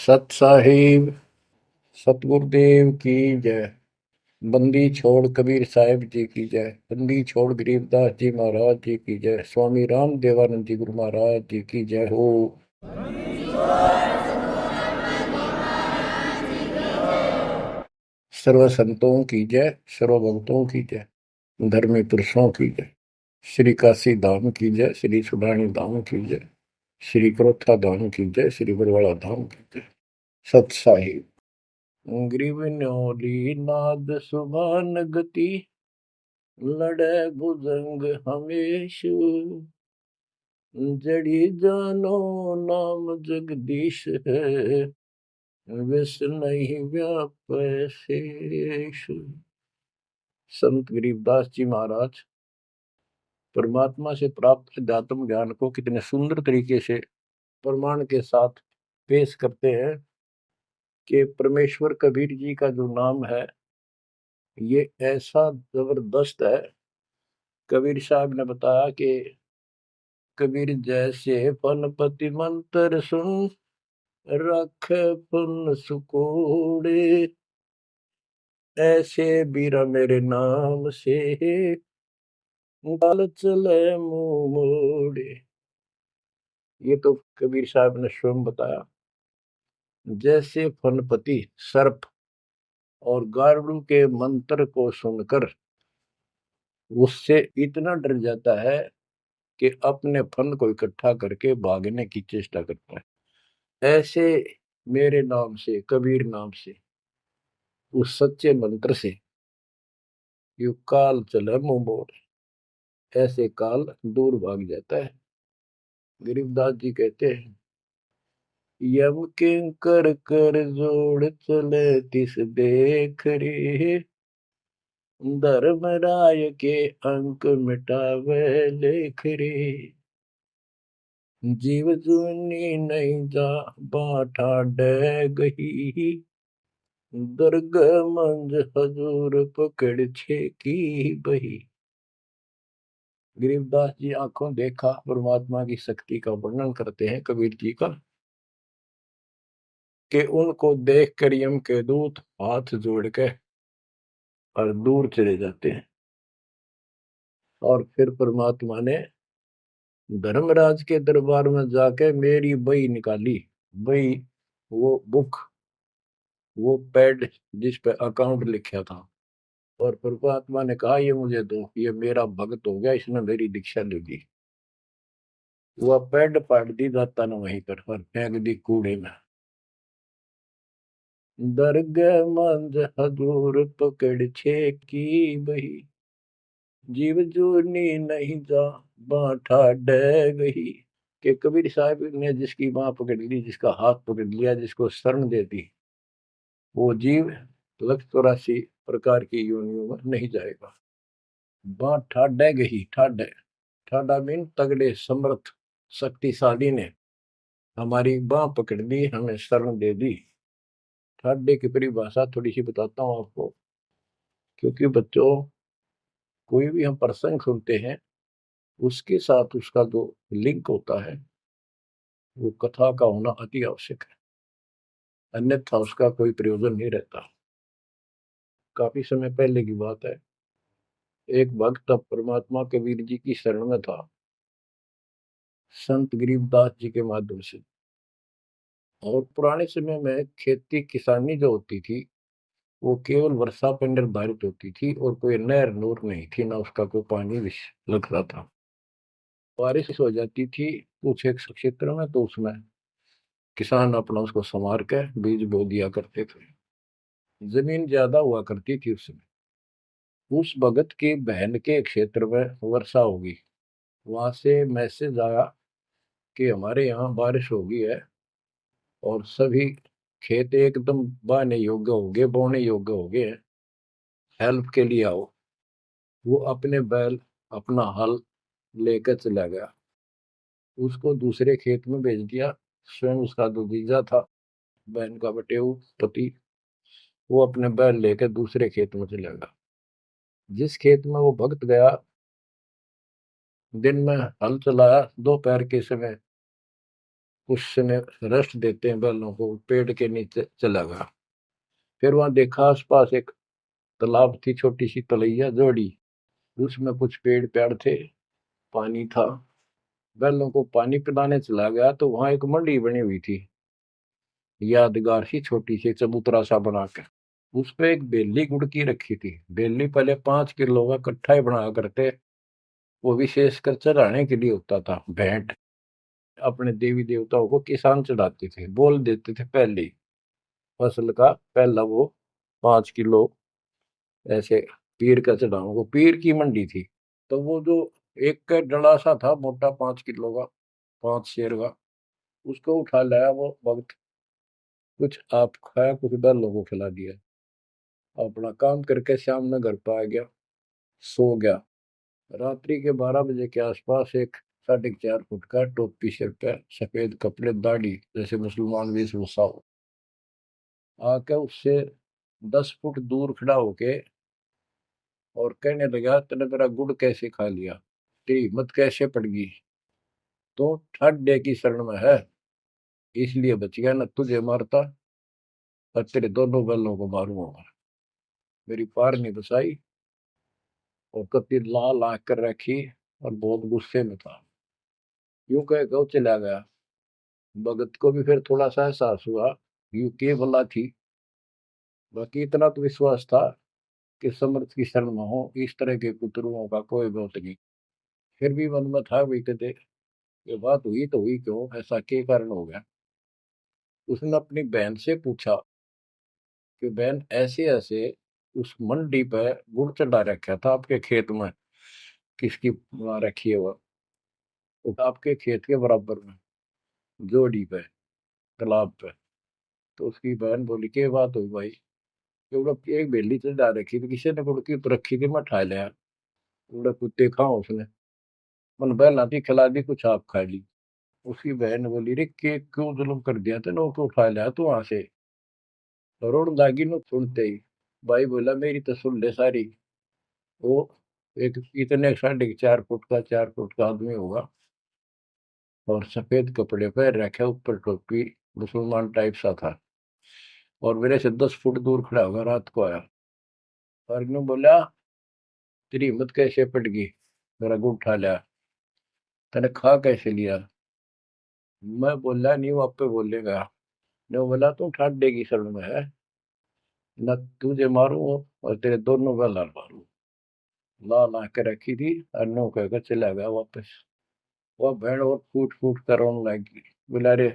सत साहिब सतगुरुदेव की जय। बंदी छोड़ कबीर साहिब जी की जय। बंदी छोड़ गरीबदास जी महाराज जी की जय। स्वामी राम देवानंद जी गुरु महाराज जी की जय हो। सर्व संतों की जय, सर्व भक्तों की जय, धर्मी पुरुषों की जय। श्री काशी धाम की जय, श्री सुडानी धाम की जय, श्री क्रोथा धाम की जय, श्री बरवाड़ा धाम की जय। सत साहिब ग्रीवन्योली नाद सुभान गति, लड़े भुजंग हमेश, जड़ी जानो नाम जगदीश है, विष नहीं व्यापै शेष। संत गरीबदास जी महाराज परमात्मा से प्राप्त अध्यात्म ज्ञान को कितने सुंदर तरीके से प्रमाण के साथ पेश करते हैं कि परमेश्वर कबीर जी का जो नाम है ये ऐसा जबरदस्त है। कबीर साहब ने बताया कि कबीर जैसे फनपति मंत्र सुन, रख पुन सुकोड़े, ऐसे बीरा मेरे नाम से, गाल चले मुंह मोड़े। ये तो कबीर साहब ने स्वयं बताया। जैसे फनपति सर्प और गारुड़ के मंत्र को सुनकर उससे इतना डर जाता है कि अपने फन को इकट्ठा करके भागने की चेष्टा करता है, ऐसे मेरे नाम से, कबीर नाम से, उस सच्चे मंत्र से यू काल चले मुंह मोड़, ऐसे काल दूर भाग जाता है। गरीबदास जी कहते हैं, यम किंकर कर जोड़ चले तिस देख रे, धर्मराय के अंक मिटावे लेख रे, जीव जुनी नहीं जा बाठा डे गही, दर्ग मंज हजूर पकड़ छे की बही। गरीबदास जी आंखों देखा परमात्मा की शक्ति का वर्णन करते हैं कबीर जी का, कि उनको देख कर यम के दूत हाथ जोड़ के और दूर चले जाते हैं। और फिर परमात्मा ने धर्मराज के दरबार में जाके मेरी बही निकाली। बही वो बुक, वो पैड जिस पे अकाउंट लिखा था, और परमात्मा ने कहा ये मुझे दो, ये मेरा भक्त हो गया, इसने मेरी दीक्षा ले ली। वह पैड पाट दी दाता ने वहीं पर और फेंक दी कूड़े में। दरगह मंज हजूर पकड़ छे की बही, जीव जोनी नहीं जा बाठा डे गही। कि कबीर साहब ने जिसकी बाह पकड़ ली, जिसका हाथ पकड़ लिया, जिसको शरण दे दी, वो जीव लख 84 प्रकार की योनियों में नहीं जाएगा। बाँ ठाडे गही, ठाडे ठाडा मीन तगड़े समर्थ शक्तिशाली ने हमारी बाह पकड़ ली, हमें शरण दे दी। ठाडे की परिभाषा थोड़ी सी बताता हूँ आपको, क्योंकि बच्चों कोई भी हम प्रसंग सुनते हैं उसके साथ उसका जो लिंक होता है वो कथा का होना अति आवश्यक है, अन्यथा उसका कोई प्रयोजन नहीं रहता। काफी समय पहले की बात है, एक भक्त अब परमात्मा कबीर जी की शरण में था संत गरीबदास जी के माध्यम से। और पुराने समय में खेती किसानी जो होती थी वो केवल वर्षा पर निर्धारित होती थी, और कोई नहर नूर नहीं थी, ना उसका कोई पानी लगता था। बारिश हो जाती थी कुछ एक क्षेत्र में तो उसमें किसान अपना उसको संवार के बीज बो दिया करते थे। जमीन ज्यादा हुआ करती थी उस समय। उस भगत की बहन के क्षेत्र में वर्षा होगी, वहां से मैसेज आया कि हमारे यहाँ बारिश होगी है और सभी खेत एकदम बाने योग्य हो गए, बोने योग्य हो गए हैं, हेल्प के लिए आओ। वो अपने बैल, अपना हल लेकर चला गया, उसको दूसरे खेत में भेज दिया। स्वयं उसका जो जीजा था, बहन का बटेऊ पति, वो अपने बैल लेकर दूसरे खेत में चला गया। जिस खेत में वो भक्त गया, दिन में हल चलाया, दोपहर के समय उसने रेस्ट देते हैं बैलों को, पेड़ के नीचे चला गया। फिर वहां देखा आसपास एक तालाब थी, छोटी सी तलैया जोड़ी, उसमें कुछ पेड़ पेड़ थे, पानी था। बैलों को पानी पिलाने चला गया तो वहां एक मंडी बनी हुई थी, यादगार सी, छोटी सी चबूतरा सा बना के। उस पे एक बेली गुड़की रखी थी। बेली पहले 5 किलो का कट्ठा ही बना करते, वो विशेषकर चढ़ाने के लिए होता था, भेंट। अपने देवी देवताओं को किसान चढ़ाते थे, बोल देते थे पहली फसल का पहला वो 5 किलो ऐसे पीर का चढ़ाओ, वो पीर की मंडी थी। तो वो जो एक का डला सा था मोटा, 5 किलो का, 5 शेर का, उसको उठा लाया वो भक्त। कुछ आप खाया, कुछ बैलों को खिला दिया, अपना काम करके शाम में घर पर आ गया, सो गया। रात्रि के 12 बजे के आसपास एक 4.5 फुट का, टोपी सिर पे, सफेद कपड़े, दाढ़ी, जैसे मुसलमान वेशभूषा हो, आके उससे 10 फुट दूर खड़ा होके और कहने लगा, तेने मेरा गुड़ कैसे खा लिया, तेरी हिम्मत कैसे पड़ गई, तो ठाड्डे की शरण में है, इसलिए बच गया, न तुझे मारता और तेरे दोनों बैलों को मारूंगा। मेरी पार नहीं बसाई, और कति लाल आंख कर रखी, और बहुत गुस्से में था। यूं कह के वो चला गया। भगत को भी फिर थोड़ा सा एहसास हुआ, यूं के भला थी। बाकी इतना तो विश्वास था कि समर्थ की शरण में हो, इस तरह के कुतरुओं का कोई बहुत नहीं। फिर भी मन में था, भी कहते ये बात हुई तो हुई क्यों, ऐसा के कारण हो गया। उसने अपनी बहन से पूछा कि बहन, ऐसे ऐसे उस मंडी पे गुड़ चढ़ा रखा था आपके खेत में, किसकी बना रखी है वो आपके खेत के बराबर में, जोड़ी पे, तालाब पे। तो उसकी बहन बोली, के बात हुई भाई, क्योंकि एक बेली चढ़ा रखी थी, किसी ने गुड़ की तो रखी थी, मैं ठा लिया, उड़ा कुत्ते खाओ उसने, मन बहन आती खिला दी, कुछ आप खा ली। उसकी बहन बोली, रे के क्यों जुल्म कर दिया तेने, को उठा लिया तू वहां से। रोड लागी नो सुनते ही। भाई बोला, मेरी तो सुन ले सारी। वो एक इतने 4.5 फुट का, 4 फुट का आदमी होगा, और सफेद कपड़े पहन रखे, ऊपर टोपी, मुसलमान टाइप सा था, और मेरे से 10 फुट दूर खड़ा होगा, रात को आया। और इन्होंने बोला, तेरी हिम्मत कैसे पट गई, मेरा गुड़ उठा लिया, तने खा कैसे लिया। मैं बोला, नहीं वो आप पे बोलेगा। ने बोला, तू ठाड्डे की शरण में है, न तुझे मारू और तेरे दोनों का लाल मारू। लाल आके रखी थी, और नो कहकर चला गया वापस। वह भेड़ और फूट फूट कर रोने लगी। बोला, रे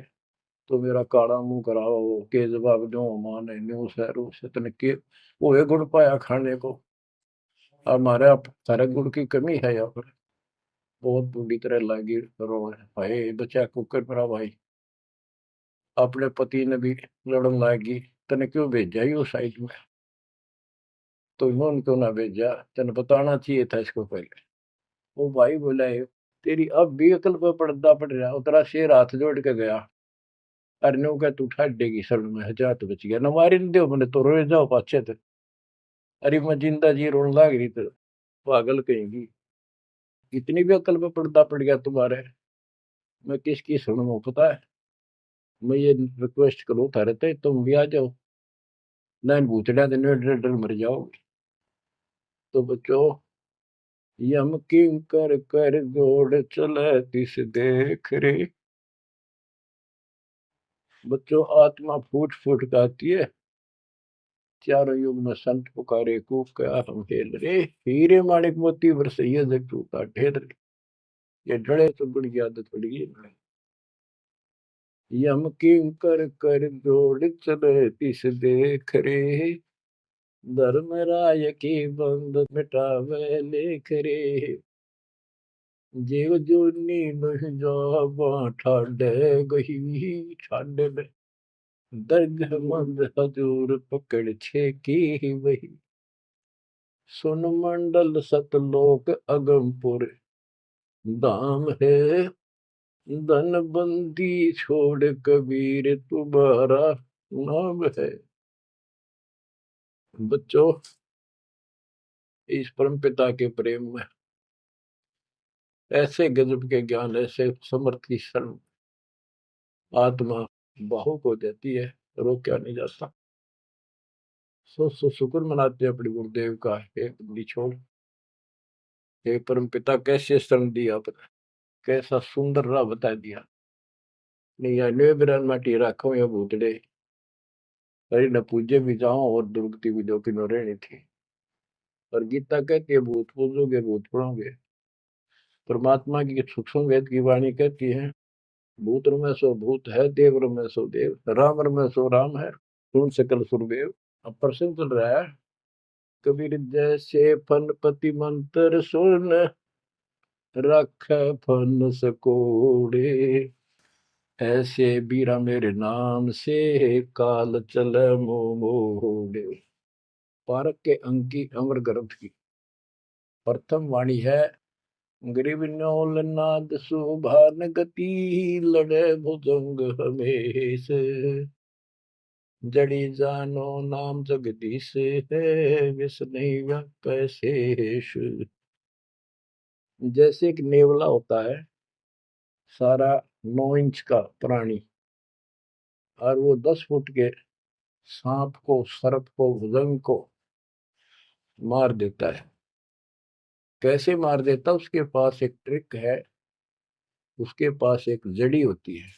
तो मेरा काला मुंह कराओ, के जवाब दो, माने न्यू सहरू से तने के वो है गुड़ पाया खाने को, हमारे आप सारे गुड़ की कमी है यहाँ पर। बहुत बुरी तरह लगी रो, भाई बचा कुकर पर भाई, अपने पति ने भी लड़न लगी, तने क्यों भेजा ही उस साइड में, तो इन्होंने क्यों ना भेजा, तने बताना चाहिए था इसको पहले। वो भाई बोला, तेरी अब भी अकल पर पर्दा पड़ रहा, उतरा शेर हाथ जोड़ के गया, अरे नो का तू ठाडेगी शरण में, जा तो बच गया, न मारी न दो मैंने तो रोए जाओ पाछे थे। अरे मैं जिंदा जी रोने लग रही तो, पागल कहेंगी, इतनी भी अकल पे पर्दा पड़ गया तुम्हारे, मैं किसकी सुनूं पता है। मैं ये रिक्वेस्ट करूं थारे ते, तुम भी आ जाओ, ना भूतड़ा दिन डर डर मर जाओगे। तो बच्चों, यम किंकर कर जोड़ चले तिस देख रे। बच्चों, आत्मा फूट फूट गाती है, चारों युग में संत पुकारे, कूक क्या हम हेल रे, हीरे माणिक मोती बरसैया जग टूटा ढेर रे। ये डरे तो बड़ी आदत पड़ गई है। यम किंकर कर जोड़ चले तिस देख रे, धर्म राय की बंद मिटावे लेख रे। जीव जूनी नहीं जावा ठाडे गही, ठाडे में दर्द मंद हजूर पकड़ छे की वही। सुन मंडल सतलोक अगमपुर धाम है, धन बंदी छोड़ कबीर तुम्हारा नाम है। बच्चों, इस परम पिता के प्रेम में ऐसे गजब के ज्ञान, ऐसे समर्थ की शरण, आत्मा भावुक हो जाती है, रोका नहीं जाता। सो शुक्र मनाते हैं अपने गुरुदेव का, हे बंदी छोड़, हे परम पिता कैसे शरण दिया आपने, कैसा सुंदर राह बता दिया। नहीं अन्य बिरान माटी राखो या भूतड़े, अरे न पूजे भी जाओ और दुर्गति भी जो कि न रहनी थी। और गीता कहती है भूत पूजोगे भूत पढ़ोगे। परमात्मा की सूक्ष्म वेद की वाणी कहती है, भूत में सो भूत है, देव में सो देव, राम में सो राम है, सुन सकल सुरदेव। अब प्रश्न चल रहा है, कबीर जैसे फनपति मंत्र सुन, रख फन सकोड़े, ऐसे बीरा मेरे नाम से, काल चल मोड़े। पारक के अंक की अमर ग्रंथ की प्रथम वाणी है, ग्रीव न्योल नाद सुभान गति, लड़े भुजंग हमेश, जड़ी जानो नाम जगदीश है, विष नहीं व्यापै शेष। जैसे एक नेवला होता है, सारा 9 इंच का प्राणी, और वो 10 फुट के सांप को, सर्प को, भुजंग को मार देता है। कैसे मार देता, उसके पास एक ट्रिक है। उसके पास एक जड़ी होती है,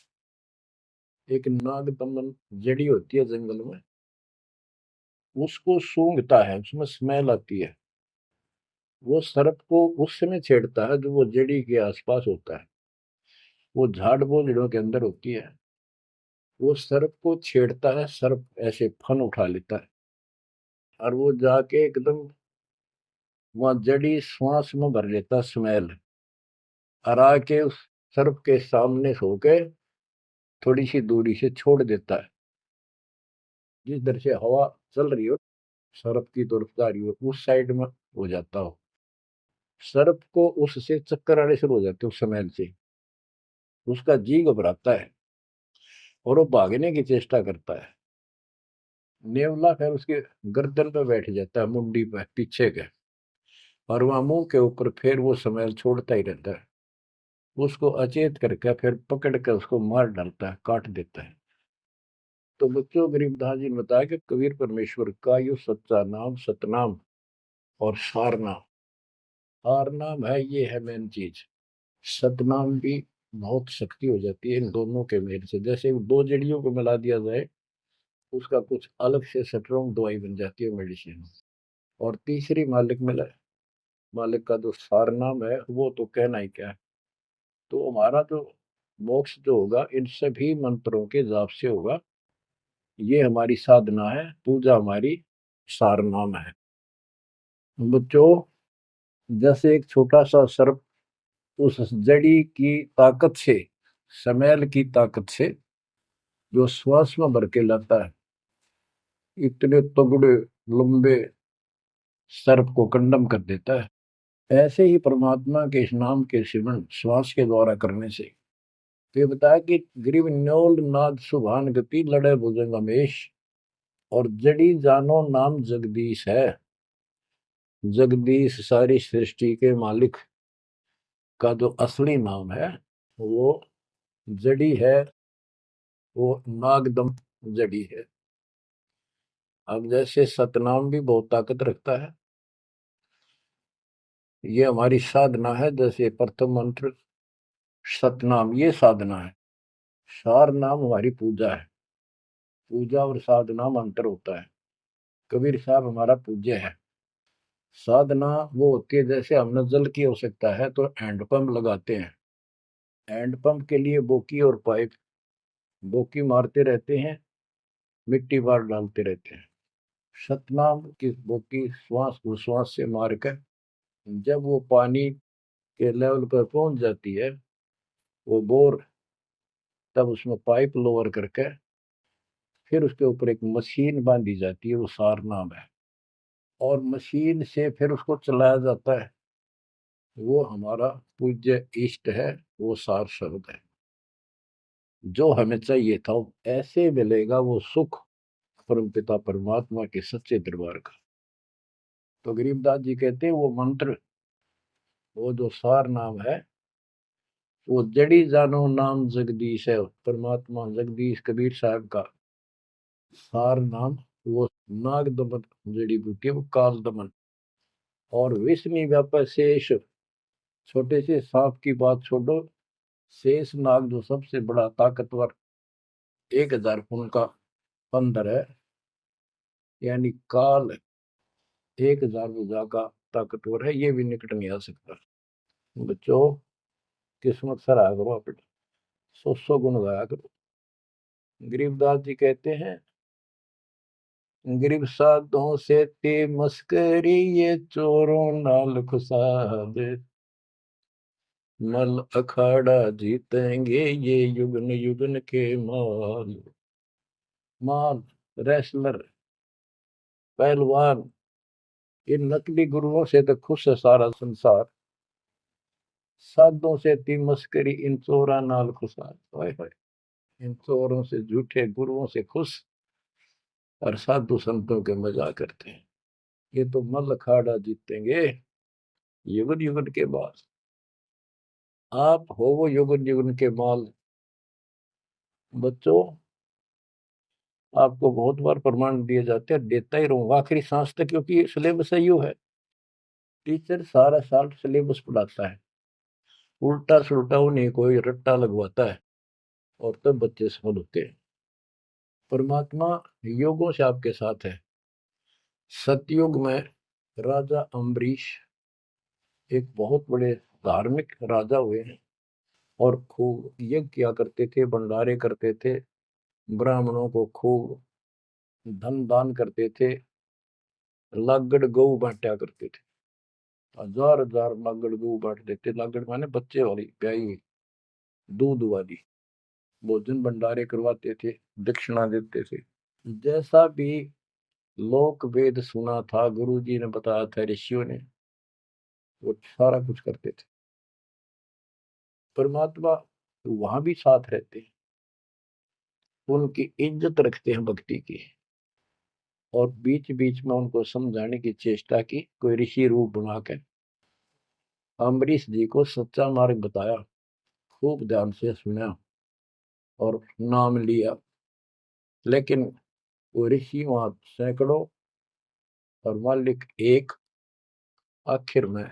एक नागदमन जड़ी होती है जंगल में, उसको सूंघता है, उसमें स्मेल आती है। वो सर्प को उस समय छेड़ता है जो वो जड़ी के आसपास होता है, वो झाड़ बोझड़ों के अंदर होती है। वो सर्प को छेड़ता है, सर्प ऐसे फन उठा लेता है, और वो जाके एकदम वहां जड़ी श्वास में भर लेता स्मेल, और आके उस सर्प के सामने सो के थोड़ी सी दूरी से छोड़ देता है। जिस दर से हवा चल रही हो, सर्प की तरफ जा रही हो, उस साइड में हो जाता हो। सर्प को उससे चक्कर आने शुरू हो जाते उस स्मेल से, उसका जी घबराता है और वो भागने की चेष्टा करता है। नेवला फिर उसके गर्दन पे बैठ जाता है, मुंडी पे पीछे के, और वहां मुंह के ऊपर फिर वो स्मेल छोड़ता ही रहता है। उसको अचेत करके फिर पकड़ कर उसको मार डालता है, काट देता है। तो बच्चों, गरीबदास जी ने बताया कि कबीर परमेश्वर का यो सच्चा नाम सतनाम और सार नाम। सार नाम है, ये है मेन चीज। सतनाम भी बहुत शक्ति हो जाती है इन दोनों के मेल से। जैसे दो जड़ियों को मिला दिया जाए, उसका कुछ अलग से स्ट्रॉन्ग दवाई बन जाती है, मेडिसिन। और तीसरी मालिक मिला, मालिक का जो सार नाम है, वो तो कहना ही क्या है। तो हमारा जो मोक्ष जो होगा इन सभी मंत्रों के जाप से होगा। ये हमारी साधना है, पूजा हमारी सार नाम है। बच्चों, जैसे एक छोटा सा सर्प उस जड़ी की ताकत से, स्मेल की ताकत से जो श्वास में भर के लाता है, इतने तगड़े लंबे सर्प को कंडम कर देता है। ऐसे ही परमात्मा के इस नाम के सिमरन श्वास के द्वारा करने से, तो ये बताया कि ग्रीव न्योल नाद सुभान गति, लड़े भुजंग हमेश, और जड़ी जानो नाम जगदीश है। जगदीश सारी सृष्टि के मालिक का जो असली नाम है, वो जड़ी है, वो नागदम जड़ी है। अब जैसे सतनाम भी बहुत ताकत रखता है, ये हमारी साधना है। जैसे प्रथम मंत्र सतनाम, ये साधना है। सार नाम हमारी पूजा है। पूजा और साधना में अंतर होता है। कबीर साहब हमारा पूज्य है। साधना वो होती है, जैसे हमने जल की आवश्यकता है तो हैंडपंप लगाते हैं। हैंडपंप के लिए बोकी और पाइप, बोकी मारते रहते हैं, मिट्टी बार डालते रहते हैं। सतनाम की बोकी श्वास उश्वास से मारकर जब वो पानी के लेवल पर पहुंच जाती है, वो बोर, तब उसमें पाइप लोअर करके फिर उसके ऊपर एक मशीन बांधी जाती है, वो सार नाम है। और मशीन से फिर उसको चलाया जाता है। वो हमारा पूज्य इष्ट है, वो सार शब्द है। जो हमें चाहिए था ऐसे मिलेगा वो सुख, परमपिता परमात्मा के सच्चे दरबार का। तो गरीबदास जी कहते हैं वो मंत्र, वो जो सार नाम है, वो जड़ी जानो नाम जगदीश है, परमात्मा जगदीश कबीर साहब का सार नाम। वो नाग दमन जड़ी बूटी है, वो काल दमन। और विष्णु व्यापक शेष, छोटे से सांप की बात छोड़ो, शेष नाग जो सबसे बड़ा ताकतवर 1000 फुट का बंदर है, यानी काल 1000 भुजा का ताकतवर है, ये भी निकट नहीं आ सकता। बच्चों, किस्मत सराहा करो अपने, 100 गुण गाया करो। गरीबदास जी कहते हैं, गरीब साधों से ते मस्करी, ये चोरों नाल खुशाद, मल अखाड़ा जीतेंगे ये युगन युगन के माल। माल, रेसलर, पहलवान, इन नकली गुरुओं से तो खुश है सारा संसार, साधों से ती मस्करी, इन चोरा नाल खुशाद। हाय हाय, इन चोरों से, झूठे गुरुओं से खुश, और साधु संतों के मजाक करते हैं। ये तो मल अखाड़ा जीतेंगे युगन युगन के बाद। आप हो वो युगन युगन के माल। बच्चों, आपको बहुत बार प्रमाण दिए जाते हैं, देता ही रहूंगा आखिरी सांस तक, क्योंकि सिलेबस यू है। टीचर सारा साल सिलेबस पढ़ाता है, उल्टा सुल्टा उन्हें कोई रट्टा लगवाता है, और तब बच्चे सफल होते हैं। परमात्मा योगों से आपके साथ है। सतयुग में राजा अम्बरीश एक बहुत बड़े धार्मिक राजा हुए हैं, और खूब यज्ञ किया करते थे, भंडारे करते थे, ब्राह्मणों को खूब धन दान करते थे, लागड़ गऊ बांटा करते थे, 1000 लागड़ गऊ बांट देते। लागड़ माने बच्चे वाली, ब्याई हुई, दूध वाली। भोजन भंडारे करवाते थे, दक्षिणा देते थे। जैसा भी लोक वेद सुना था, गुरु जी ने बताया था, ऋषियों ने, वो सारा कुछ करते थे। परमात्मा वहां भी साथ रहते हैं, उनकी इज्जत रखते हैं भक्ति की, और बीच बीच में उनको समझाने की चेष्टा की, कोई ऋषि रूप बनाकर अम्बरीश जी को सच्चा मार्ग बताया, खूब ध्यान से सुना और नाम लिया। लेकिन वो ऋषि वहां सैकड़ों और मालिक एक। आखिर में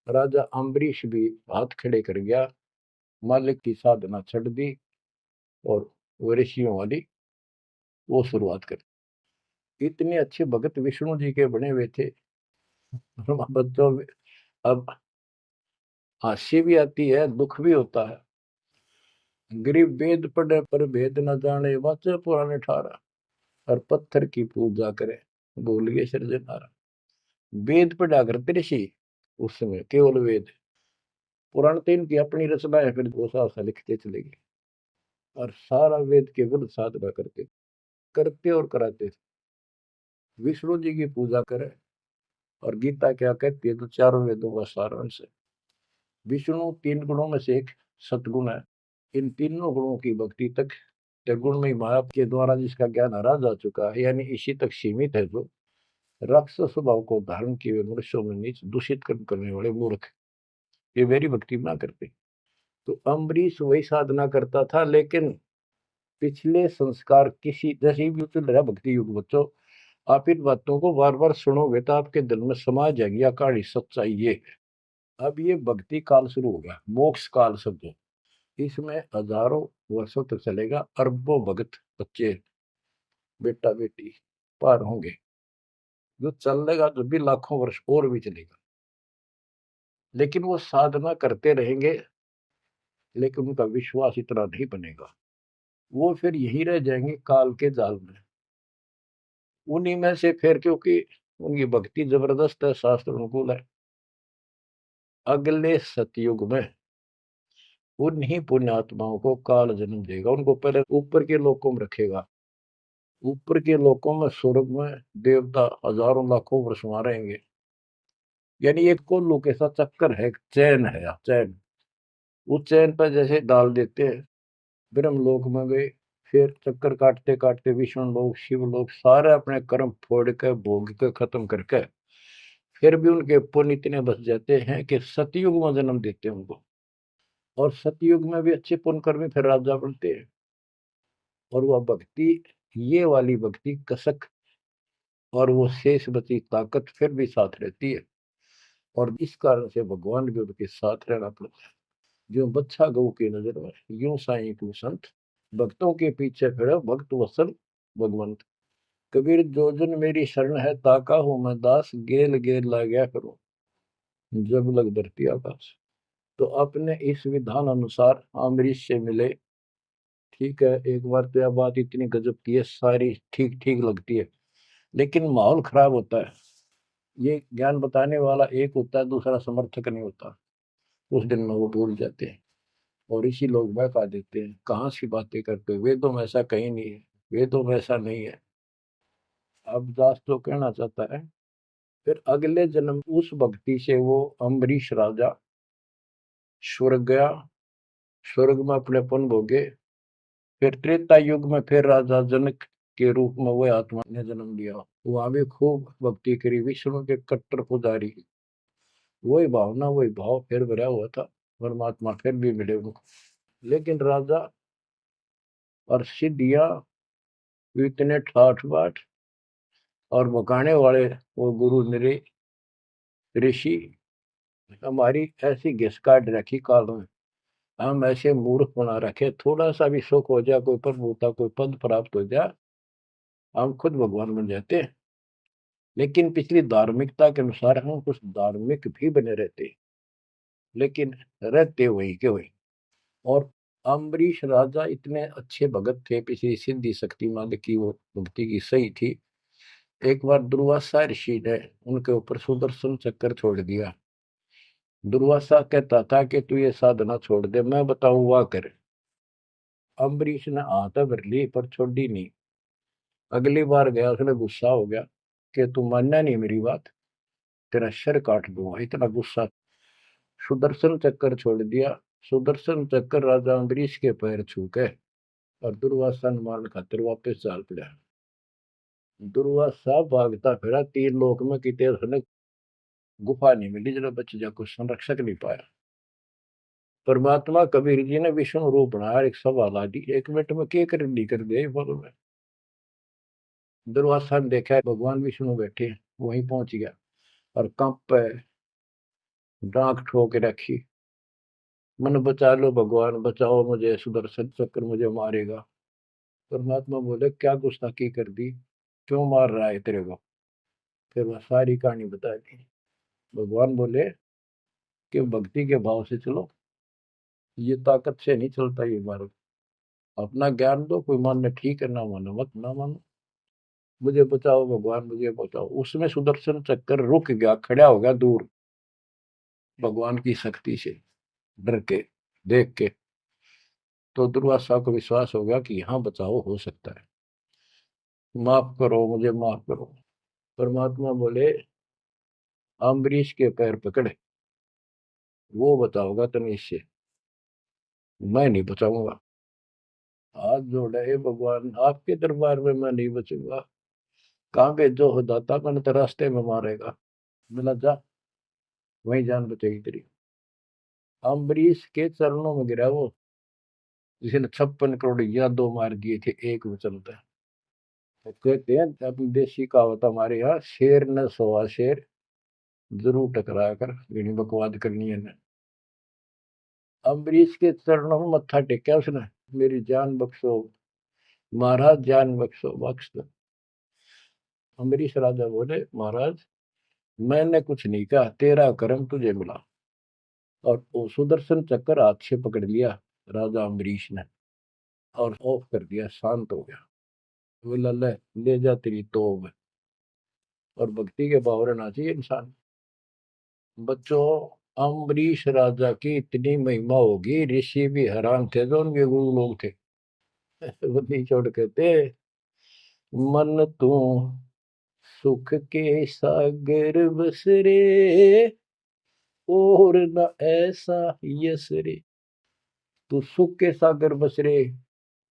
राजा अम्बरीश भी हाथ खड़े कर गया, मालिक की साधना छड़ दी, और वो ऋषियों वाली वो शुरुआत कर। इतने अच्छे भगत विष्णु जी के बने हुए थे। बच्चों, अब हंसी भी आती है, दुख भी होता है। गरीब वेद पढ़े पर भेद न जाने, वाचे पुराने ठारा, और पत्थर की पूजा करे, भूल गए सृजनहारा। वेद पढ़ा करते ऋषि उस समय, केवल वेद। पुराण तो इनकी अपनी रचना है, फिर वो सा लिखते चले गए, और सारा वेद के विरुद्ध साधना करते करते और कराते थे। विष्णु जी की पूजा करे, और गीता क्या कहती है, तो चारों वेदों का सारांश है। विष्णु 3 गुणों में से एक सतगुण है। इन तीनों गुणों की भक्ति तक गुण में माया के द्वारा जिसका ज्ञान हरा जा चुका है, यानी इसी तक सीमित है, जो राक्षस स्वभाव को धारण किए हुए मनुष्यों में नीच दूषित कर्म करने वाले मूर्ख, ये मेरी भक्ति ना करते। तो अम्बरीश वही साधना करता था, लेकिन पिछले संस्कार किसी, जैसे भी चल रहा भक्ति युग बच्चों, आप इन बातों को बार बार सुनोगे तो आपके दिल में समा जाएगी अकाड़ी सच्चाई ये है। अब ये भक्ति काल शुरू हो गया, मोक्ष काल समझो। इसमें हजारों वर्षों तक चलेगा, अरबों भगत बच्चे बेटा बेटी पार होंगे, जो चलेगा जो भी लाखों वर्ष और भी चलेगा। लेकिन वो साधना करते रहेंगे, लेकिन उनका विश्वास इतना नहीं बनेगा, वो फिर यही रह जाएंगे काल के जाल में। उन्हीं में से फिर, क्योंकि उनकी भक्ति जबरदस्त है, शास्त्र अनुकूल है, अगले सतयुग में उन्हीं पुण्यात्माओं को काल जन्म देगा, उनको पहले ऊपर के लोकों में रखेगा। ऊपर के लोकों में, स्वर्ग में देवता हजारों लाखों वर्ष वहां रहेंगे। यानी एक कोल्लू के साथ चक्कर है, चैन है, चैन। उस चैन पर जैसे डाल देते हैं, ब्रह्म लोक में गए, फिर चक्कर काटते काटते विष्णु लोक, शिव लोक, सारे अपने कर्म फोड़ के भोग के खत्म करके, फिर भी उनके पुण्य इतने बच जाते हैं कि सतयुग में जन्म देते हैं उनको। और सतयुग में भी अच्छे पुण्य कर्मी फिर राजा बनते हैं। और वह भक्ति, ये वाली भक्ति कसक और वो शेष बची ताकत फिर भी साथ रहती है। और इस कारण से भगवान भी उनके साथ रहना पड़ता है। जो बच्चा गऊ की नजर में, यूं साईं को संत, भक्तों के पीछे फिर भक्त वत्सल भगवंत। कबीर जो जन मेरी शरण है, ताका हूं मैं दास, गेल गेल ला गया करो जब लग धरती आकाश। तो अपने इस विधान अनुसार अम्बरीश से मिले। ठीक है, एक बार तो यह बात इतनी गजब की है, सारी ठीक ठीक लगती है, लेकिन माहौल खराब होता है। ये ज्ञान बताने वाला एक होता है, दूसरा समर्थक नहीं होता। उस दिन में वो भूल जाते हैं और इसी लोग बहका देते हैं, कहाँ सी बातें करते हो, वेदों में ऐसा कहीं नहीं है, वेदों में ऐसा नहीं है। अब दास तो कहना चाहता है, फिर अगले जन्म उस भक्ति से वो अम्बरीश राजा स्वर्ग गया, स्वर्ग में अपनेपन भोगे। फिर त्रेता युग में फिर राजा जनक के रूप में वह आत्मा ने जन्म लिया। वहां भी खूब भक्ति करी, विष्णु के कट्टर पुजारी। वही भावना वही भाव फिर भरा हुआ था, परमात्मा फिर भी मिले उनको। लेकिन राजा और सिद्धियां इतने ठाठ बाट और बकाने वाले वो गुरु निरे ऋषि हमारी ऐसी घिस काट रखी काल में, हम ऐसे मूर्ख बना रखे, थोड़ा सा भी सुख हो जाए, कोई प्रभुता कोई पद प्राप्त हो जाए, हम खुद भगवान बन जाते हैं। लेकिन पिछली धार्मिकता के अनुसार हम कुछ धार्मिक भी बने रहते, लेकिन रहते वही के वही। और अम्बरीश राजा इतने अच्छे भगत थे, पिछली सिद्धि शक्तिमान की वो भक्ति की सही थी। एक बार दुर्वासा ऋषि ने उनके ऊपर सुदर्शन चक्कर छोड़ दिया। दुर्वासा कहता था कि तू ये साधना छोड़ दे, मैं बताऊं वाह कर। अम्बरीश ने हाथ भर ली पर छोड़ी नहीं। अगली बार गया, उसने गुस्सा हो गया कि तू मानना नहीं मेरी बात, तेरा सिर काट दूंगा, इतना गुस्सा। सुदर्शन चक्कर छोड़ दिया। सुदर्शन चक्कर राजा अम्बरीश के पैर छू के और दुर्वासा ने मारने खातिर वापस चाल पड़ा। दुर्वासा भागता फिरा तीन लोक में, कितने उसने गुफा नहीं मिली जरा बच जा, कुछ संरक्षक नहीं पाया। परमात्मा कबीर जी ने विष्णु रूप बनाया, एक सवाल आ दी, एक मिनट में क्या कर दी कर दिया बोलो में। दुर्वासा ने देखा भगवान विष्णु बैठे, वहीं पहुंच गया और कंप पे डांक ठोक रखी, मन बचा लो भगवान, बचाओ मुझे, सुदर्शन चक्र मुझे मारेगा। परमात्मा बोले क्या गुस्ताखी कर दी, क्यों मार रहा है तेरे को। फिर वह सारी कहानी बता दी। भगवान बोले कि भक्ति के भाव से चलो, ये ताकत से नहीं चलता ये मार्ग। अपना ज्ञान दो, कोई मानने ठीक है, ना मानो मत ना मानो, मुझे बचाओ भगवान मुझे बचाओ। उसमें सुदर्शन चक्कर रुक गया, खड़ा हो गया दूर, भगवान की शक्ति से डर के देख के। तो दुर्वासा को विश्वास हो गया कि यहाँ बचाओ हो सकता है, माफ करो मुझे माफ करो। परमात्मा बोले अम्बरीश के पैर पकड़े, वो बचाओगा तुम्हें इससे, मैं नहीं बचाऊंगा। हाथ जोड़े, हे भगवान आपके दरबार में मैं नहीं बचूंगा, कहाँ भेजो हो दाता, मैंने तो रास्ते में मारेगा। मिला जा, वही जान बचेगी तेरी। अम्बरीश के चरणों में गिरा वो, जिसने 56 करोड़ यादव मार दिए थे एक वचन पे। तो कहते हैं अपनी देसी कहावत हमारे यहाँ, शेर न सोआ शेर, जरूर टकराया कर, यही बकवाद करनी है ना। अम्बरीश के चरणों में मत्था टेका उसने, मेरी जान बख्शो महाराज, जान बख्शो बख्श दो। अम्बरीश राजा बोले महाराज मैंने कुछ नहीं कहा, तेरा कर्म तुझे मिला। और वो सुदर्शन चक्कर हाथ से पकड़ लिया राजा अम्बरीश ने और ऑफ कर दिया, शांत हो गया। बोला ले जा तेरी तोब। और भक्ति के भाव रहना चाहिए इंसान। बच्चों, अम्बरीश राजा की इतनी महिमा होगी, ऋषि भी हैरान थे जो उनके गुरु लोग थे। वो नहीं छोड़ कहते, मन तू सुख के सागर बस रे, और न ऐसा यस रे। तू सुख के सागर बस रे,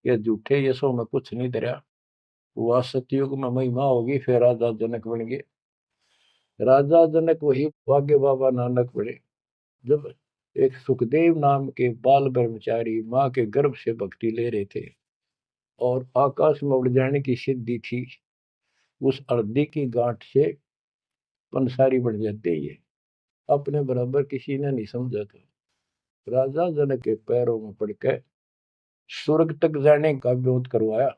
ये झूठे यशों में कुछ नहीं धरा। वह सतयुग में महिमा होगी, फिर राजा जनक बन गए। राजा जनक वही भाग्य बाबा नानक बने। जब एक सुखदेव नाम के बाल ब्रह्मचारी माँ के गर्भ से भक्ति ले रहे थे और आकाश में उड़ जाने की सिद्धि थी। उस अर्धी की गांठ से पंसारी बढ़ जाते ये अपने बराबर किसी ने नहीं समझा था। राजा जनक के पैरों में पड़कर स्वर्ग तक जाने का विरोध करवाया।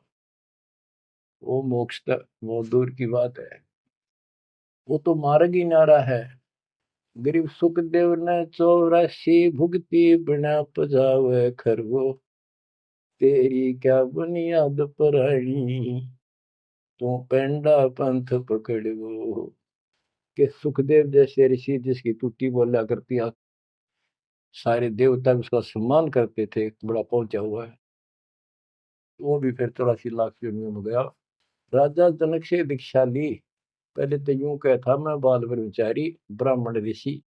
वो मोक्ष तक वो दूर की बात है, वो तो मार्ग ही नारा है। गरीब सुखदेव ने 84 भुगती बिना पजावे खरगो, तेरी क्या बुनियाद परानी, तू पेंडा पंथ पकड़ो। के सुखदेव जैसे ऋषि जिसकी टूटी बोला करती सारे देवता उसका सम्मान करते थे, बड़ा पहुंचा हुआ है, वो भी फिर 84 लाख योनियों में गया। राजा जनक से दीक्षा ली। पहले तो यूं कहता मैं बाल ब्रह्मचारी ब्राह्मण ऋषि,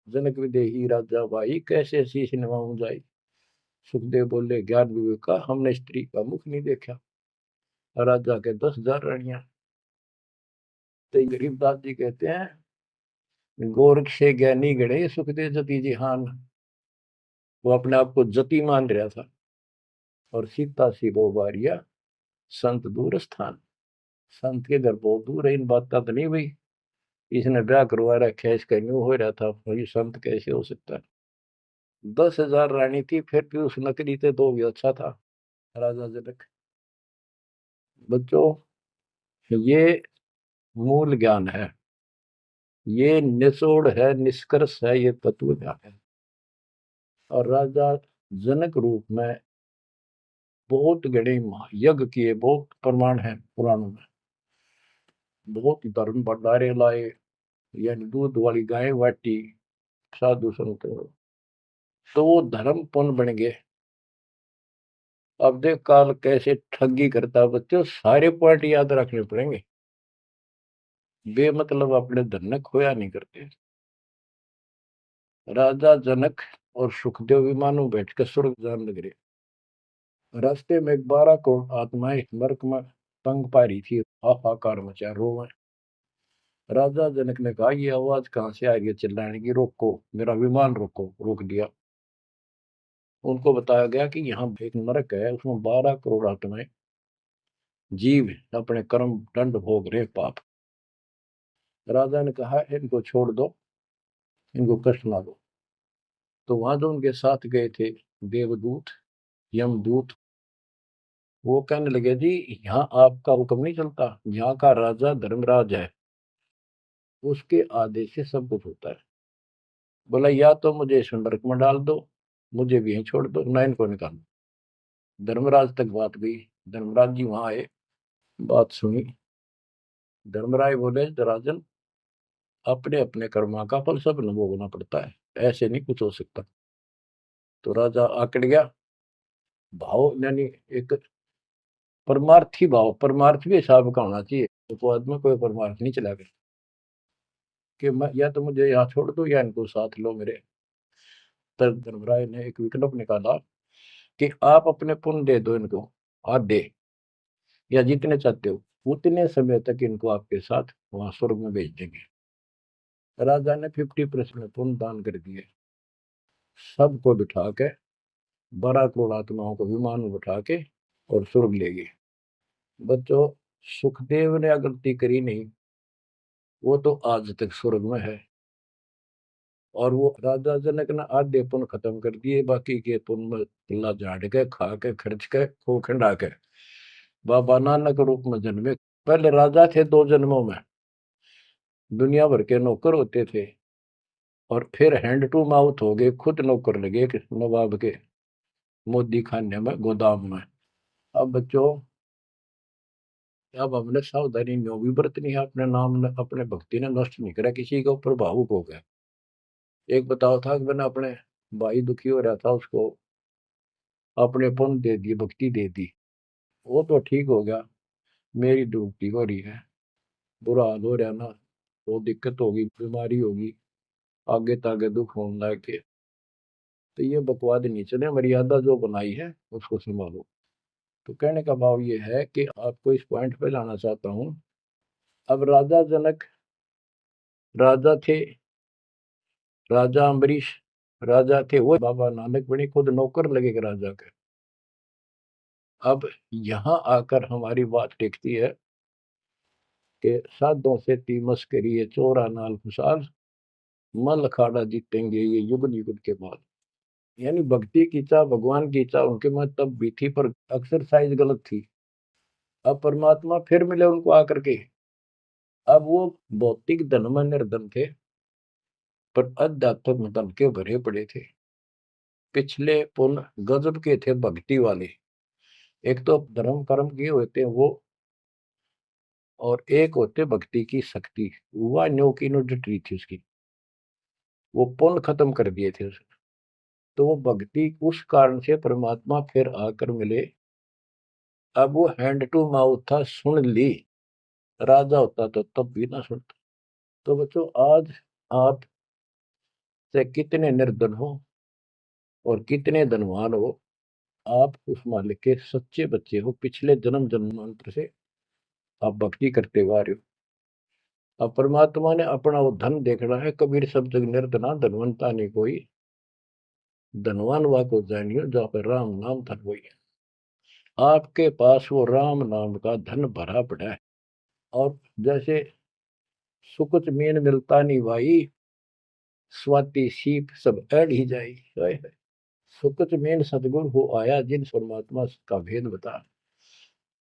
जनक विदेही राजा भाई कैसे शीश नवाऊं जाई। सुखदेव बोले ज्ञान विवेक का हमने स्त्री का मुख नहीं देखा। राजा के 10,000 रानियां। तो गरीबदास जी कहते हैं गोरख से ज्ञानी गणे सुखदेव जति जिहान। वो अपने आप को जति मान रहा था। और सीता सी वो बारिया संत दूर स्थान। संत के घर बहुत दूर है, इन बात का तो नहीं भाई इसने ब्याह करवा रखा है, इसका न्यू हो रहा था, ये संत कैसे हो सकता है। 10,000 रानी थी, फिर भी उस नकली थे दो भी अच्छा था राजा जनक। बच्चों ये मूल ज्ञान है, ये निचोड़ है, निष्कर्ष है, ये तत्व ज्ञान है। और राजा जनक रूप में बहुत गणे यज्ञ किए, बहुत प्रमाण है पुराणों में। बहुत धर्म भंडारे लाए, यानी दूध वाली गाय बाटी साधु संत, तो वो धर्म पुण्य बन गए। अब देख काल कैसे ठगी करता बच्चों, सारे पॉइंट याद रखने पड़ेंगे, बेमतलब अपने धन ने खोया नहीं करते। राजा जनक और सुखदेव विमानों बैठकर स्वर्ग जान लग रहे। रास्ते में 12 करोड़ आत्माएं नरक में तंग पा रही थी, हाहाकार मचा रोवे। राजा जनक ने कहा ये आवाज कहां से आ रही है चिल्लाने की, रोको मेरा विमान रोको। रोक दिया। उनको बताया गया कि यहाँ एक नरक है, उसमें 12 करोड़ आत्माएं जीव अपने कर्म दंड भोग रहे पाप। राजा ने कहा इनको छोड़ दो, इनको कष्ट ना दो। तो वहां जो उनके साथ गए थे देवदूत यमदूत, वो कहने लगे जी यहाँ आपका हुक्म नहीं चलता, यहाँ का राजा धर्मराज है, उसके आदेश से सब कुछ होता है। बोला या तो मुझे इस नरक में डाल दो, मुझे भी यहीं छोड़ दो, ना इनको निकाल दो। धर्मराज तक बात गई। धर्मराज जी वहां आए, बात सुनी। धर्मराज बोले राजन अपने अपने कर्मा का फल सब न भोगना पड़ता है, ऐसे नहीं कुछ हो सकता। तो राजा आकड़ गया। भाव यानी एक परमार्थी भाव, परमार्थ भी हिसाब का होना चाहिए, तो आदमी कोई परमार्थ नहीं चला गया कि मैं या तो मुझे यहाँ छोड़ दो या इनको साथ लो मेरे। तब धर्मराय ने एक विकल्प निकाला कि आप अपने पुण्य दे दो इनको, आधे या जितने चाहते हो उतने समय तक इनको आपके साथ वहां स्वर्ग में भेज देंगे। राजा ने 50% पुण्य दान कर दिए। सबको बिठा के 12 करोड़ आत्माओं को विमान में बिठा के और स्वर्ग ले गए। बच्चों सुखदेव ने गलती करी नहीं, वो तो आज तक स्वर्ग में है। और वो राजा जनक ने आधे पुण्य खत्म कर दिए, बाकी के पुण्य में झाड़ के खा के खर्च के खो खंडा के बाबा नानक रूप में जन्मे। पहले राजा थे 2 जन्मों में, दुनिया भर के नौकर होते थे, और फिर हैंड टू माउथ हो गए, खुद नौकर लगे नवाब के मोदी खाने में गोदाम में। अब बच्चों अब हमने सावधानी न्यों भी बरतनी है, अपने नाम ने अपने भक्ति ने नष्ट नहीं करा, किसी के ऊपर भावुक हो गया। एक बताओ था कि मैंने अपने भाई दुखी हो रहा था, उसको अपने पुण्य दे दिए, भक्ति दे दी, वो तो ठीक हो गया, मेरी डूबती हो रही है, बुरा हाल हो रहा ना, वो दिक्कत होगी, बीमारी होगी, आगे तागे दुख होने लग के। तो ये बकवाद नहीं चले, मर्यादा जो बनाई है उसको संभालो। तो कहने का भाव ये है कि आपको इस पॉइंट पे लाना चाहता हूँ। अब राजा जनक राजा थे, राजा अम्बरीश राजा थे वो बाबा नानक बने, खुद नौकर लगे राजा के। अब यहाँ आकर हमारी बात टिकती है कि साधों से ती मस्करी चोरा नाल खुशाल, मल अखाड़ा जीतेंगे ये युग युग के बाद। यानी भक्ति की चाह, भगवान की चाह उनके में तब भी थी, पर एक्सरसाइज गलत थी। अब परमात्मा फिर मिले उनको आकर के। अब वो भौतिक धन में निर्धन थे, पर अध्यात्म धन के भरे पड़े थे। पिछले पुण्य गजब के थे भक्ति वाले। एक तो धर्म कर्म किए होते हैं वो, और एक होते भक्ति की शक्ति। वह न्यो की नो डटी थी उसकी, वो पुण्य खत्म कर दिए थे उसने। तो वो भक्ति उस कारण से परमात्मा फिर आकर मिले। अब वो हैंड टू माउथ था, सुन ली। राजा होता तो तब भी ना सुनता। तो बच्चों, आज आप से कितने निर्धन हो और कितने धनवान हो, आप उस मालिक के सच्चे बच्चे हो। पिछले जन्म जन्मांतर से आप भक्ति करते हुए आ रहे हो। अब परमात्मा ने अपना वो धन देखना है। कबीर सब जग निर्धना धनवंता नहीं कोई, धनवान वा को जानियो जहाँ पर राम नाम धन वही है। आपके पास वो राम नाम का धन भरा पड़ा है। और जैसे सुकुच मीन मिलता नहीं भाई, स्वाति सीप सब अड़ ही जाई। सुकुच मीन सतगुरु हो आया, जिन परमात्मा का भेद बता।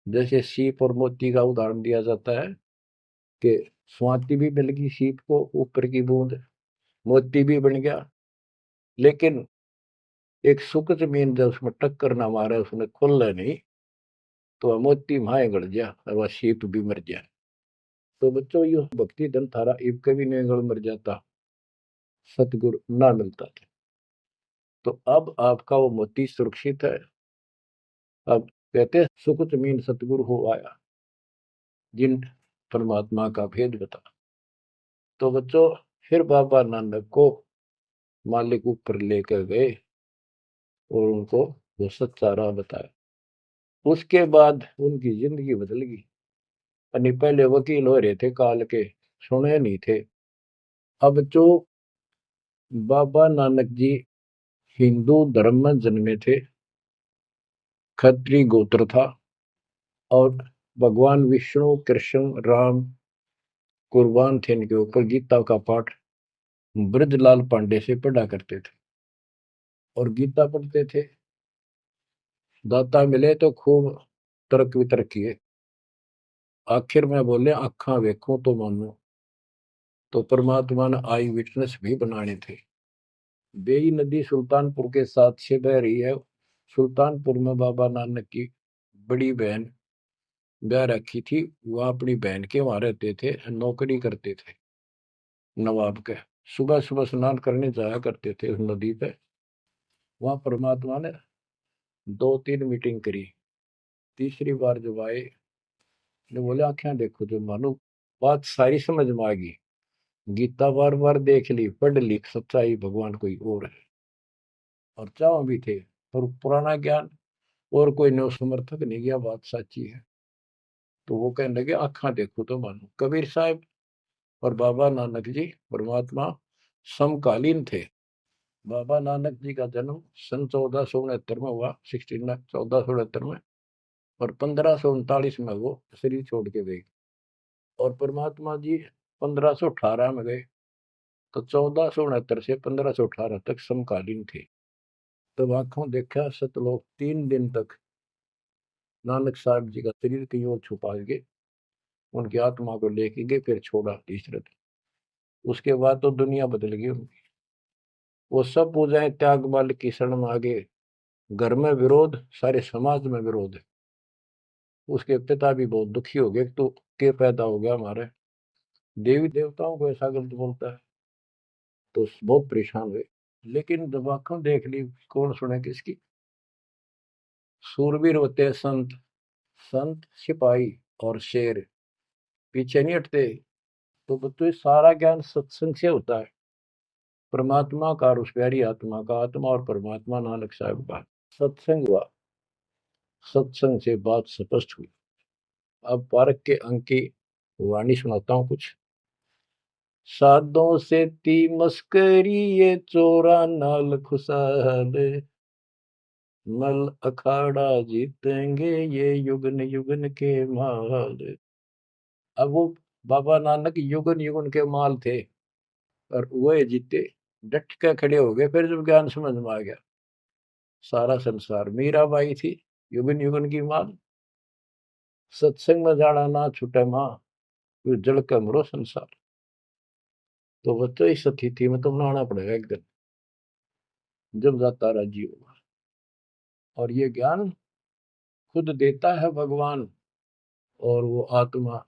जैसे सीप और मोती का उदाहरण दिया जाता है कि स्वाति भी मिल गई सीप को, ऊपर की बूंद, मोती भी बन गया। लेकिन एक सुकुच मीन जब उसमें टक्कर ना मारे, उसने खुल नहीं, तो वह मोती माए गड़ गया और वह सीप भी मर गया। तो बच्चों, ये भक्ति धन थारा इब कभी नहीं गड़ मर जाता, सतगुरु ना मिलता था। तो अब आपका वो मोती सुरक्षित है। अब कहते सुकुच मीन सतगुरु हो आया, जिन परमात्मा का भेद बता। तो बच्चों, फिर बाबा नानक को मालिक ऊपर लेकर गए और उनको वो सच्चा राह बताया। उसके बाद उनकी जिंदगी बदल गई। यानी पहले वकील हो रहे थे काल के, सुने नहीं थे। अब जो बाबा नानक जी हिंदू धर्म में जन्मे थे, खत्री गोत्र था, और भगवान विष्णु कृष्ण राम कुर्बान थे इनके ऊपर। गीता का पाठ ब्रजलाल पांडे से पढ़ा करते थे और गीता पढ़ते थे। दाता मिले तो खूब तर्क वितर्क किए। आखिर में बोले अखा वेखूं तो मानो। तो परमात्मा ने आई विटनेस भी बनाने थे। बेई नदी सुल्तानपुर के साथ से बह रही है। सुल्तानपुर में बाबा नानक की बड़ी बहन ब्याह रखी थी। वह अपनी बहन के वहां रहते थे, नौकरी करते थे नवाब के। सुबह सुबह स्नान करने जाया करते थे उस नदी पे। वहां परमात्मा ने 2-3 मीटिंग करी। तीसरी बार जब आए, ने बोले आंखें देखो जो मानो। बात सारी समझ में आ गई। गीता बार बार देख ली, पढ़ ली, सच्चाई भगवान कोई और है। और चाव भी थे, पर पुराना ज्ञान और कोई नो समर्थक नहीं गया, बात सच्ची है। तो वो कहने लगे आंखा देखो तो मानो। कबीर साहब और बाबा नानक जी परमात्मा समकालीन थे। बाबा नानक जी का जन्म सन 1469 में हुआ, 1469 में। और 1539 में वो शरीर छोड़ के गए। और परमात्मा जी 1518 में गए। तो 1469 से 1518 तक समकालीन थे। तब आंखों देखा सतलोक 3 दिन तक नानक साहब जी का शरीर कहीं और छुपा के उनकी आत्मा को लेके गए, फिर छोड़ा तीसरे दिन। उसके बाद तो दुनिया बदल गई उनकी। वो सब पूजाएं त्याग माल की शरण में आ गए। घर में विरोध, सारे समाज में विरोध है। उसके पिता भी बहुत दुखी हो गए, तो के पैदा हो गया हमारे, देवी देवताओं को ऐसा गलत बोलता है। तो बहुत परेशान हुए। लेकिन जब आंखों देख ली, कौन सुने किसकी। सूरवीर होते हैं संत, संत सिपाही और शेर पीछे नहीं हटते। तो बच्चों, सारा ज्ञान सत्संग से होता है। परमात्मा का और उस प्यारी आत्मा का, आत्मा और परमात्मा नानक साहब का सत्संग हुआ। सत्संग से बात स्पष्ट हुई। अब पारक के अंक की वाणी सुनाता हूँ कुछ। साधों से ती मस्करी ये चोरा नाल खुशाल, मल अखाड़ा जीतेंगे ये युगन युगन के माल। अब वो बाबा नानक युगन युगन के माल थे और वह जीते, डट के खड़े हो गए। फिर जब ज्ञान समझ में आ गया, सारा संसार मीराबाई थी युगन युगन की माल, सत्संग में जाना ना छूटे माँ, फिर जल के मरो संसार। तो बच्चों इस स्थिति में तुम नहाना पड़ेगा एक दिन, जब जाता राजी होगा। और ये ज्ञान खुद देता है भगवान, और वो आत्मा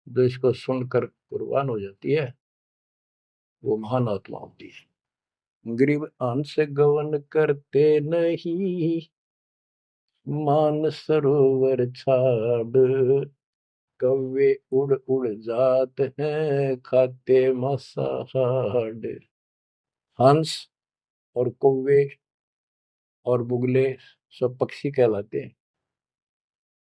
जो इसको सुनकर कुर्बान हो जाती है, वो महान आत्मा होती है। गरीब अंश गवन करते नहीं, मान सरोवर छाड़, कौवे उड़ उड़ जात हैं खाते मसाहाड़। हंस और कौवे और बुगले सब पक्षी कहलाते हैं।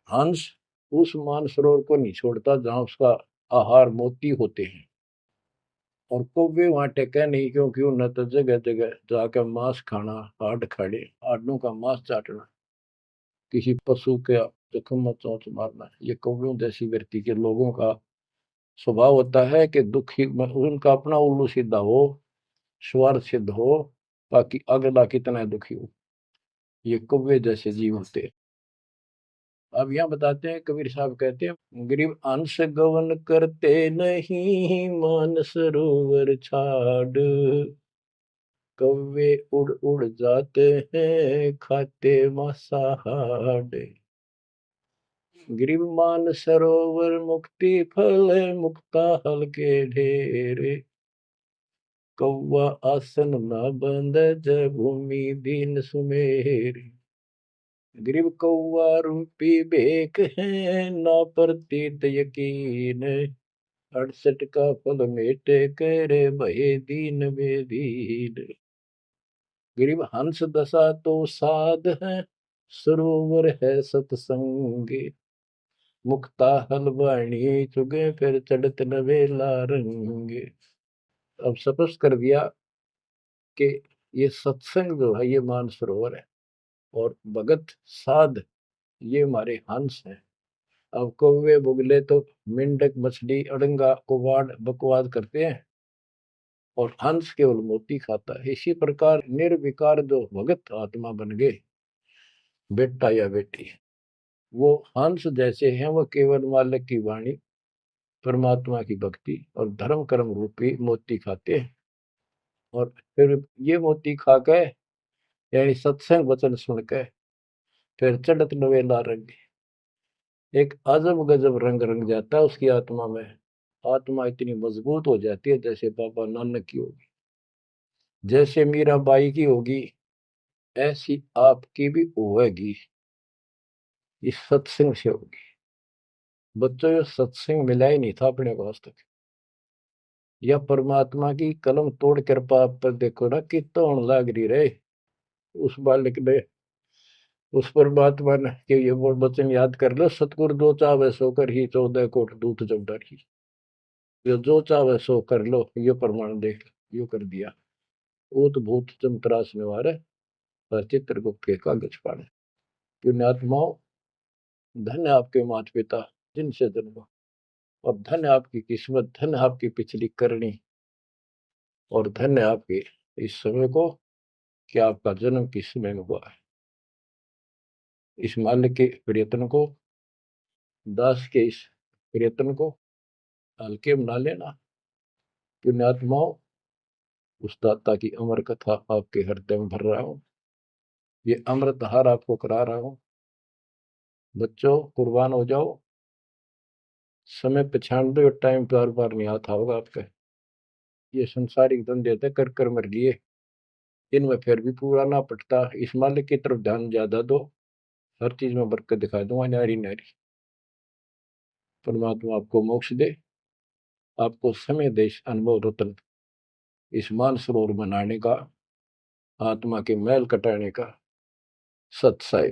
हंस उस मानसरोवर को नहीं छोड़ता जहां उसका आहार मोती होते हैं, और कौवे वहां टेके नहीं, क्योंकि उन्हें तो जगह जगह जाकर मांस खाना, हाड खाड़े हाडों का मांस चाटना, किसी पशु के जख्म में चोंच मारना, ये कौवियों जैसी व्यक्ति के लोगों का स्वभाव होता है कि दुखी उनका अपना उल्लू सीधा हो, स्वार्थ सिद्ध हो, ताकि अगला कितना दुखी हो। ये कौवे जैसे जीव होते हैं। अब यहाँ बताते हैं, कबीर साहब कहते हैं, गरीब अंश गवन करते नहीं, मान सरोवर छाड़, कौवे उड़ उड़ जाते हैं खाते मांसाहाड़। गरीब मान सरोवर मुक्ति फल, मुक्ता हल के ढेरे, कौवा आसन न बंद जब भूमि दीन सुमेरी। गरीब कौवा रूपी बेक है, ना प्रतीत यकीन, 68 का फल मेटे करे भये दीन बेदीन। गरीब हंस दशा तो साध है, सरोवर है सतसंग, मुक्ता हलवाणी चुगे फिर चढ़त नवेला रंग। अब स्पष्ट कर दिया कि ये सत्संग जो है ये मानसरोवर है, और भगत साध ये हमारे हंस हैं। अब कौवे बुगले तो मेंढक मछली अड़ंगा कुवाड़ बकवाद करते हैं, और हंस केवल मोती खाता है। इसी प्रकार निर्विकार जो भगत आत्मा बन गए, बेटा या बेटी, वो हंस जैसे हैं, वो केवल मालिक की वाणी, परमात्मा की भक्ति और धर्म कर्म रूपी मोती खाते हैं। और फिर ये मोती खा के, यानी सत्संग वचन सुन के, फिर चढ़त नवेला रंग, एक अजब गजब रंग रंग जाता है उसकी आत्मा में। आत्मा इतनी मजबूत हो जाती है जैसे बाबा नानक की होगी, जैसे मीराबाई की होगी, ऐसी आपकी भी होगी, इस सत्संग से होगी। बच्चों, ये सत्संग मिला ही नहीं था अपने को आज तक। या परमात्मा की कलम तोड़ कृपा आप पर देखो ना, कितना होने लाग रही रहे उस बालक ने, उस परमात्मा ने, कि ये वो वचन याद कर लो, सतगुरु जो चाहे सो कर ही 14 कोट दूत जब डरी। ये जो चाहे सो कर लो, ये प्रमाण देख यो कर दिया। ऊत भूत चमतरास निवारे, और चित्रगुप्त के कागज पाड़े। पुण्यात्माओं, धन्य आपके माता पिता जिनसे जन्मा, और धन्य आपकी किस्मत, धन्य आपकी पिछली करनी, और धन्य आपके इस समय को कि आपका जन्म किस समय में हुआ है। इस माल्य के प्रयत्न को, दास के इस प्रयत्न को हल्के में ना लेना। पुण्यात्माओं, उस दाता की अमर कथा आपके हृदय में भर रहा हूं, ये अमृत हार आपको करा रहा हूं। बच्चों, कुर्बान हो जाओ। समय पहचान दो, टाइम बार बार नहीं आता होगा आपका। ये संसारिक धंधे थे कर कर मर लिए, इनमें फिर भी पूरा ना पटता। इस मालिक की तरफ ध्यान ज्यादा दो, हर चीज में बरकत दिखा दूंगा, नारी नारी। परमात्मा आपको मोक्ष दे, आपको समय दे इस अनुभव रतन, इस मानसरोवर बनाने का, आत्मा के मैल कटाने का। सत्साई।